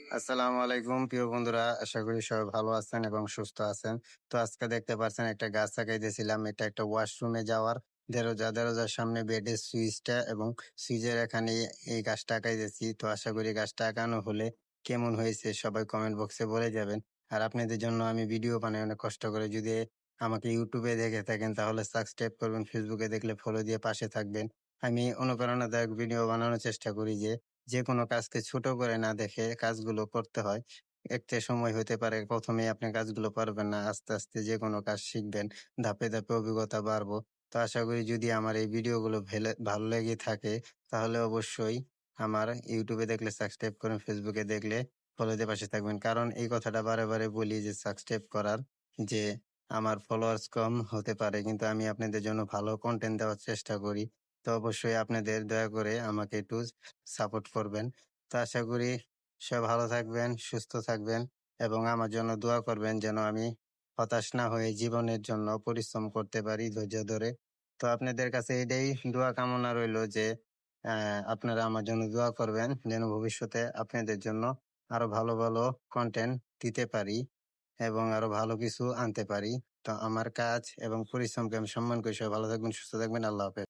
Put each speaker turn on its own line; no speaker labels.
আসসালামু আলাইকুম প্রিয় বন্ধুরা। আশা করি সবাই ভালো আছেন এবং সুস্থ আছেন। তো আজকে দেখতে পাচ্ছেন একটা গাছ লাগাইতেছিলাম। এটা একটা ওয়াশরুমে যাওয়ার দরজার সামনে বেডের সুইচটা এবং সুইচের এখানে এই গাছটা আঁকাইতেছি। তো আশা করি গাছটা আঁকানো হলে কেমন হয়েছে সবাই কমেন্ট বক্সে বলে যাবেন। আর আপনাদের জন্য আমি ভিডিও বানাই অনেক কষ্ট করে। যদি আমাকে ইউটিউবে দেখে থাকেন তাহলে সাবস্ক্রাইব করবেন, ফেসবুকে দেখলে ফলো দিয়ে পাশে থাকবেন। আমি অনুপ্রেরণাদায়ক ভিডিও বানানোর চেষ্টা করি যেকোনো কাজকে ছোট করে না দেখে কাজগুলো করতে হয়। একটা সময় হতে পারে ১ম এই আপনি কাজগুলো পারবেন না। আস্তে, আস্তে যেকোনো কাজ শিখবেন। ধাপে, ধাপে অভিজ্ঞতা বাড়বো। তো আশা করি যদি আমার এই ভিডিওগুলো ভালো লেগে থাকে তাহলে অবশ্যই আমার ইউটিউবে দেখলে সাবস্ক্রাইব করুন, ফেসবুকে দেখলে ফলো দিয়ে পাশে থাকবেন। কারণ এই কথাটা বারে, বারে বলি যে সাবস্ক্রাইব করার যে আমার ফলোয়ার্স কম হতে পারে কিন্তু আমি আপনাদের জন্য ভালো কনটেন্ট দেওয়ার চেষ্টা করি। তো অবশ্যই আপনাদের দয়া করে আমাকে একটু সাপোর্ট করবেন। তো আশা করি সবাই ভালো থাকবেন, সুস্থ থাকবেন এবং আমার জন্য দোয়া করবেন যেন আমি হতাশ না হয়ে জীবনের জন্য পরিশ্রম করতে পারি ধৈর্য ধরে। তো আপনাদের কাছে এটাই দোয়া কামনা রইলো যে আপনারা আমার জন্য দোয়া করবেন যেন ভবিষ্যতে আপনাদের জন্য আরো ভালো, ভালো কনটেন্ট দিতে পারি এবং আরো ভালো কিছু আনতে পারি। তো আমার কাজ এবং পরিশ্রমকে আমি সম্মান করি। সবাই ভালো থাকবেন, সুস্থ থাকবেন। আল্লাহ হাফেজ।